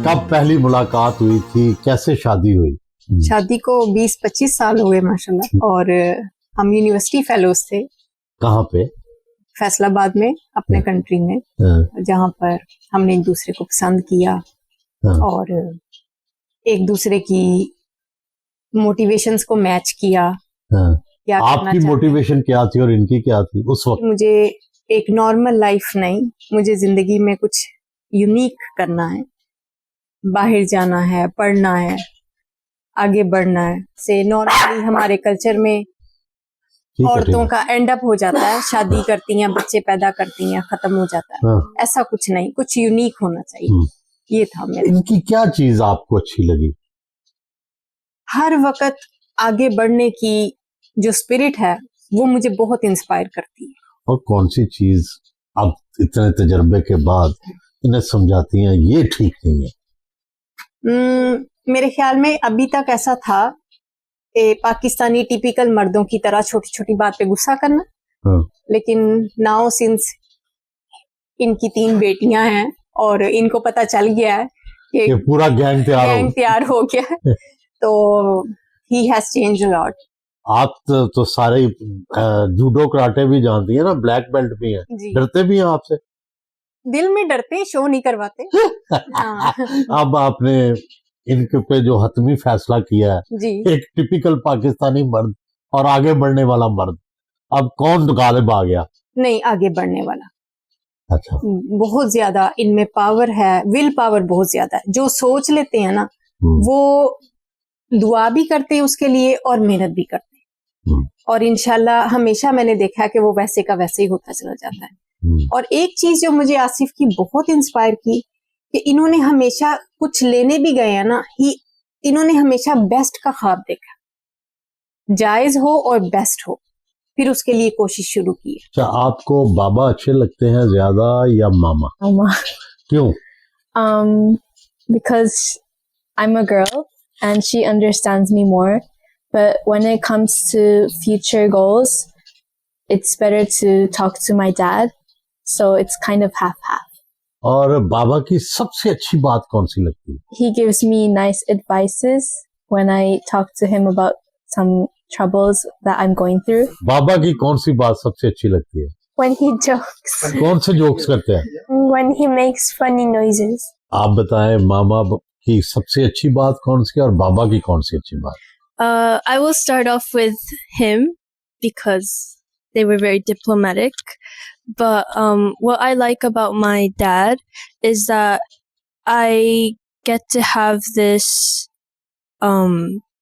कब पहली मुलाकात हुई थी, कैसे शादी हुई? शादी को 20-25 साल हुए माशाल्लाह। और हम यूनिवर्सिटी फेलोज थे। कहाँ पे? फैसलाबाद में, अपने कंट्री में, जहाँ पर हमने एक दूसरे को पसंद किया और एक दूसरे की मोटिवेशंस को मैच किया। क्या आपकी मोटिवेशन क्या थी और इनकी क्या थी उस वक्त? मुझे एक नॉर्मल लाइफ नहीं, मुझे जिंदगी में कुछ यूनिक करना है, बाहर जाना है, पढ़ना है, आगे बढ़ना है। से नॉर्मली हमारे कल्चर में औरतों का एंड अप हो जाता है, शादी करती हैं, बच्चे पैदा करती हैं, खत्म हो जाता है। ऐसा कुछ नहीं, कुछ यूनिक होना चाहिए। ये था मेरा। इनकी क्या चीज आपको अच्छी लगी? हर वक्त आगे बढ़ने की जो स्पिरिट है वो मुझे बहुत इंस्पायर करती है। और कौन सी चीज अब इतने तजर्बे के बाद इन्हें समझाती हैं ये ठीक नहीं है? मेरे ख्याल में अभी तक ऐसा था पाकिस्तानी टिपिकल मर्दों की तरह छोटी छोटी बात पे गुस्सा करना। लेकिन नाउ सिंस इनकी 3 बेटियां हैं और इनको पता चल गया है कि पूरा गैंग तैयार हो गया है तो he has changed a lot. आप तो सारे जूडो कराटे भी जानती है ना, ब्लैक बेल्ट भी हैं, डरते भी हैं आपसे? दिल में डरते, शो नहीं करवाते। अब आपने इनके पे जो हतमी फैसला किया है, एक टिपिकल पाकिस्तानी मर्द और आगे बढ़ने वाला मर्द, अब कौन गालिब आ गया? नहीं, आगे बढ़ने वाला। अच्छा, बहुत ज्यादा इनमें पावर है, विल पावर बहुत ज्यादा है। जो सोच लेते हैं ना वो दुआ भी करते हैं उसके लिए और मेहनत भी करते हैं। और इंशाल्लाह हमेशा मैंने देखा है कि वो वैसे का वैसे ही होता चला जाता है। और एक चीज जो मुझे आसिफ की बहुत इंस्पायर की कि इन्होंने हमेशा कुछ लेने भी गए हैं ना, इन्होंने हमेशा बेस्ट का ख्वाब देखा, जायज हो और बेस्ट हो, फिर उसके लिए कोशिश शुरू की। अच्छा, आपको बाबा अच्छे लगते हैं ज्यादा या मामा? मामा। क्यों? Because I'm a girl and she understands me more, but when it comes to future goals, it's better to talk to my dad, so it's kind of half-half. और बाबा की सबसे अच्छी बात कौन सी लगती है? He gives me nice advices when I talk to him about some troubles that I'm going through. बाबा की कौन सी बात सबसे अच्छी लगती है? When he jokes. कौन से जोक्स करते हैं? When he makes funny noises. आप बताएं, मामा की सबसे अच्छी बात कौन सी और बाबा की कौन सी अच्छी बात? I will start off with him because they were very diplomatic. But what I like about my dad is that I get to have this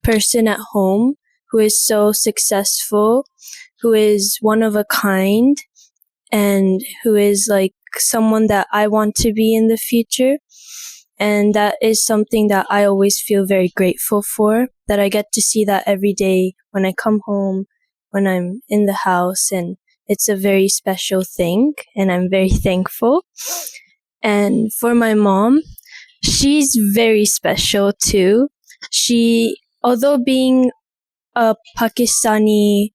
person at home who is so successful, who is one of a kind, and who is like someone that I want to be in the future. And that is something that I always feel very grateful for, that I get to see that every day when I come home, when I'm in the house, and it's a very special thing, and I'm very thankful. And for my mom, she's very special too. She, although being a Pakistani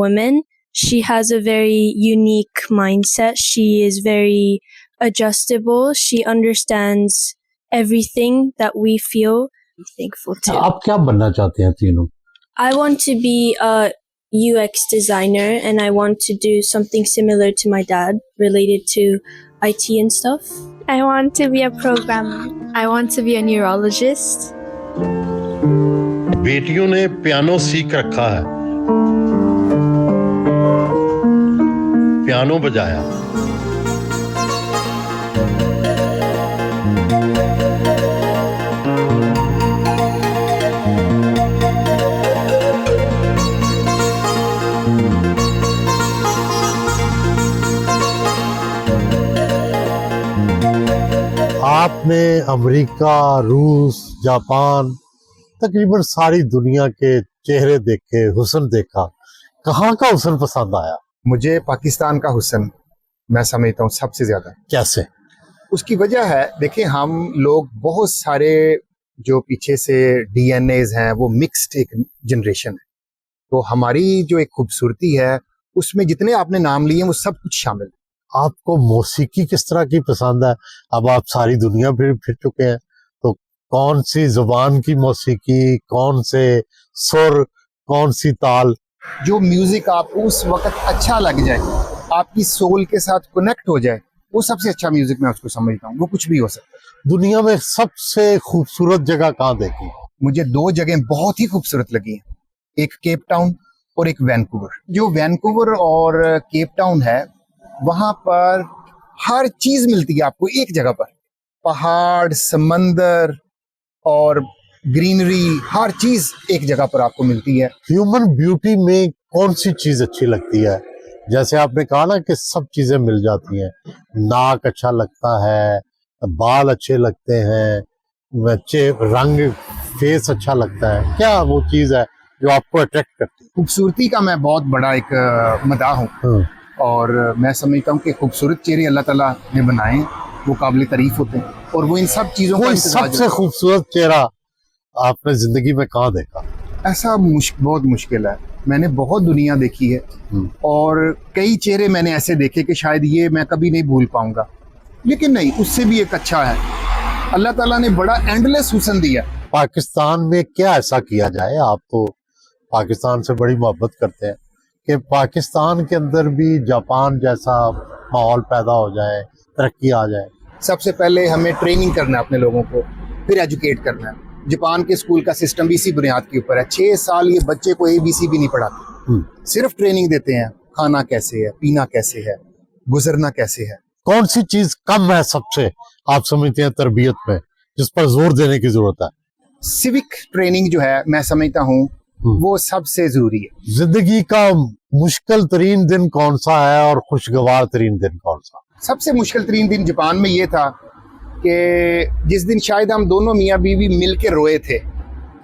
woman, she has a very unique mindset. She is very adjustable. She understands everything that we feel. I'm thankful too. आप क्या बनना चाहते हैं तीनों? I want to be a UX designer, and I want to do something similar to my dad related to IT and stuff. I want to be a programmer. I want to be a neurologist. बेटियों ने piano सीख रखा है, piano बजाया। आपने America, रूस, Japan, तकरीबन सारी दुनिया के चेहरे देखे, हुस्न देखा, कहाँ का हुस्न पसंद आया? मुझे पाकिस्तान का हुस्न मैं समझता हूँ सबसे ज्यादा। कैसे? उसकी वजह है, देखिए हम लोग बहुत सारे जो पीछे से डीएनएज हैं वो मिक्स्ड एक जनरेशन है, तो हमारी जो एक खूबसूरती है उसमें जितने आपने नाम लिए वो सब कुछ शामिल है। आपको मौसीकी किस तरह की पसंद है? अब आप सारी दुनिया फिर चुके हैं, कौन सी जुबान की मौसीकी, कौन से सुर, कौन सी ताल। जो म्यूजिक आपको उस वक्त अच्छा लग जाए, आपकी सोल के साथ कनेक्ट हो जाए, वो सबसे अच्छा म्यूजिक मैं उसको समझता हूँ। वो कुछ भी हो सकता है। दुनिया में सबसे खूबसूरत जगह कहाँ देखी? मुझे 2 जगह बहुत ही खूबसूरत लगी हैं, एक केप टाउन और एक वैंकूवर। जो वैंकूवर और केप टाउन है, वहां पर हर चीज मिलती है आपको एक जगह पर। पहाड़, समंदर और ग्रीनरी, हर चीज एक जगह पर आपको मिलती है। ह्यूमन ब्यूटी में कौन सी चीज अच्छी लगती है? जैसे आपने कहा ना कि सब चीजें मिल जाती हैं, नाक अच्छा लगता है, बाल अच्छे लगते हैं, बच्चे रंग, फेस अच्छा लगता है, क्या वो चीज है जो आपको अट्रैक्ट करती है? खूबसूरती का मैं बहुत बड़ा एक मदाह हूँ, और मैं समझता हूँ कि खूबसूरत चेहरे अल्लाह ताला ने बनाए, वो काबिल तारीफ होते हैं, और वो इन सब चीजों का सबसे खूबसूरत चेहरा आपने जिंदगी में कहाँ देखा? ऐसा बहुत मुश्किल है। मैंने बहुत दुनिया देखी है, और कई चेहरे मैंने ऐसे देखे कि शायद ये मैं कभी नहीं भूल पाऊंगा, लेकिन नहीं, उससे भी एक अच्छा है। अल्लाह ताला ने बड़ा एंडलेस हुस्न दिया। पाकिस्तान में क्या ऐसा किया जाए, आप तो पाकिस्तान से बड़ी मोहब्बत करते हैं, कि पाकिस्तान के अंदर भी जापान जैसा माहौल पैदा हो जाए, तरक्की आ जाए? सबसे पहले हमें ट्रेनिंग करना है अपने लोगों को, फिर एजुकेट करना है। जापान के स्कूल का सिस्टम भी इसी बुनियाद के ऊपर है। 6 साल ये बच्चे को ABC भी नहीं पढ़ाते, सिर्फ ट्रेनिंग देते हैं, खाना कैसे है, पीना कैसे है, गुजरना कैसे है। कौन सी चीज कम है सबसे, आप समझते हैं तरबियत में, जिस पर जोर देने की जरूरत है? सिविक ट्रेनिंग जो है, मैं समझता हूँ वो सबसे जरूरी है। जिंदगी का मुश्किल तरीन दिन कौन सा है और खुशगवार तरीन दिन कौन सा? सबसे मुश्किल तरीन दिन जापान में ये था कि जिस दिन शायद हम दोनों मियाँ बीवी मिल के रोए थे।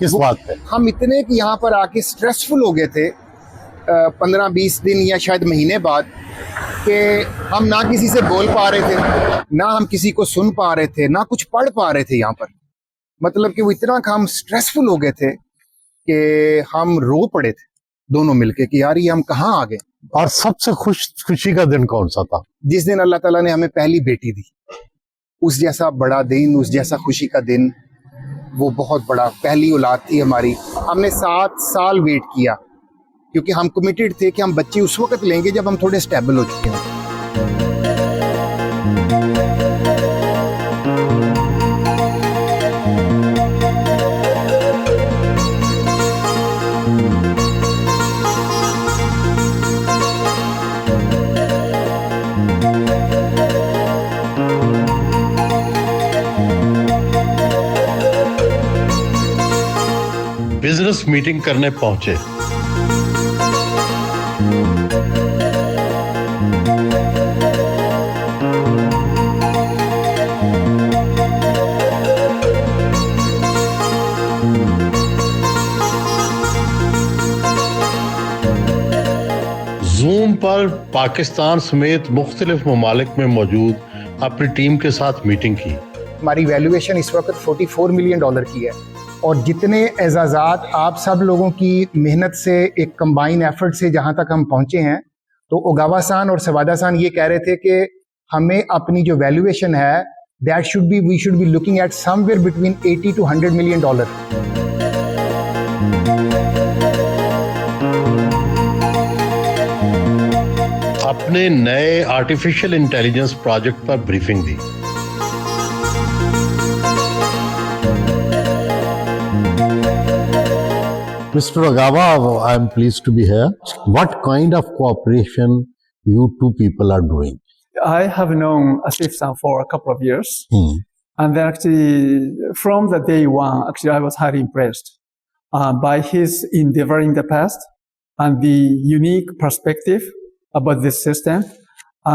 किस बात पे? हम इतने कि यहाँ पर आके स्ट्रेसफुल हो गए थे 15-20 दिन या शायद महीने बाद, कि हम ना किसी से बोल पा रहे थे, ना हम किसी को सुन पा रहे थे, ना कुछ पढ़ पा रहे थे यहाँ पर। मतलब कि वो इतना हम स्ट्रेसफुल हो गए थे कि हम रो पड़े थे दोनों मिलके कि यार ये हम कहाँ आ गए। और सबसे खुशी का दिन कौन सा था? जिस दिन अल्लाह ताला ने हमें पहली बेटी दी, उस जैसा बड़ा दिन, उस जैसा खुशी का दिन वो बहुत बड़ा। पहली औलाद थी हमारी, हमने 7 साल वेट किया, क्योंकि हम कमिटेड थे कि हम बच्चे उस वक्त लेंगे जब हम थोड़े स्टेबल हो चुके हैं। बिजनेस मीटिंग करने पहुंचे। जूम पर पाकिस्तान समेत मुख्तलिफ ममालिक में मौजूद अपनी टीम के साथ मीटिंग की। हमारी वैल्यूएशन इस वक्त $44 मिलियन की है, और जितने एजाज़ात आप सब लोगों की मेहनत से, एक कंबाइन एफर्ट से जहाँ तक हम पहुँचे हैं, तो ओगावा सान और सवादा सान ये कह रहे थे कि हमें अपनी जो वैल्यूएशन है, we should be looking at somewhere between $80 to $100 million. अपने नए आर्टिफिशियल इंटेलिजेंस प्रोजेक्ट पर ब्रीफिंग दी। Mr. Ogawa, I am pleased to be here. What kind of cooperation you two people are doing? I have known Asif-san for a couple of years. And then actually, from the day one, actually, I was highly impressed by his endeavor in the past and the unique perspective about this system.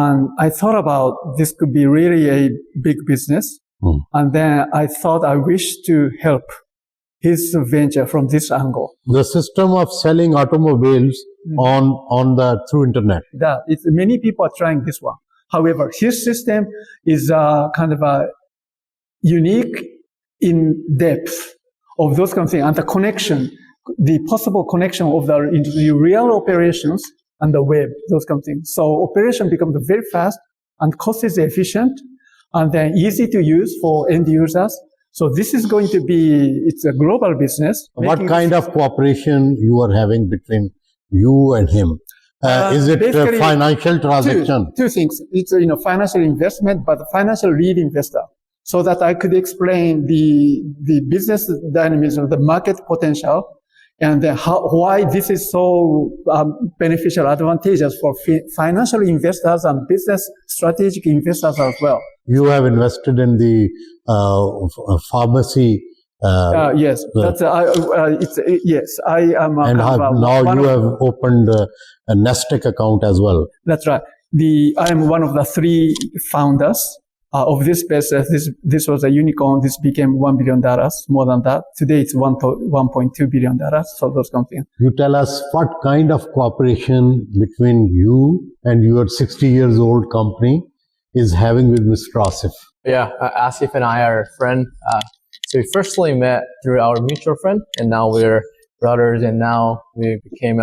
And I thought about this could be really a big business. And then I thought I wish to help his venture from this angle. The system of selling automobiles on the through internet. Many people are trying this one. However, his system is kind of a unique in depth of those kind of things, and the connection, the possible connection of the real operations and the web, those kind of things. So operation becomes very fast and cost is efficient and then easy to use for end users. So this is going to be, it's a global business. What making kind of cooperation you are having between you and him? Is it a basically financial transaction? Two things. It's financial investment, but financial lead investor, so that I could explain the business dynamism, the market potential, and then why this is so beneficial, advantageous for financial investors and business strategic investors as well. You have invested in the pharmacy. Yes, that's yes. I am. And now you have opened a Nestec account as well. That's right. I am one of the 3 founders of this business. This was a unicorn. This became $1 billion. More than that. Today it's $1.2 billion. So those companies. You tell us what kind of cooperation between you and your 60 years old company is having with Mr. Asif. Yeah, Asif and I are friends. So we firstly met through our mutual friend, and now we're brothers, and now we became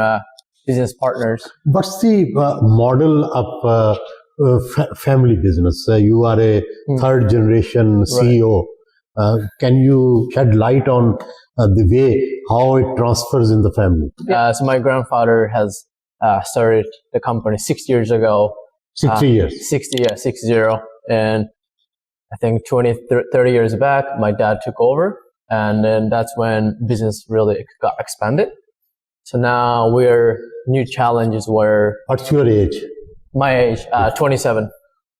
business partners. What's the model of family business? You are a third generation CEO. Can you shed light on the way how it transfers in the family? So my grandfather has started the company 6 years ago. 60 years. 60, 60. And I think 20, 30 years back, my dad took over, and then that's when business really got expanded. So now new challenges were... What's your age? My age, 27.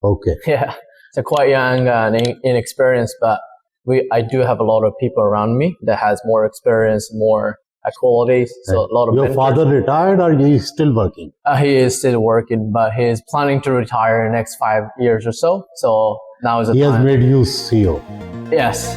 Okay. Yeah, so quite young and inexperienced, but I do have a lot of people around me that has more experience, more qualities. So a lot of Your mentors. father retired, or he is still working? He is still working, but he is planning to retire in the next 5 years or so. So now is the He time. has made you CEO. Yes.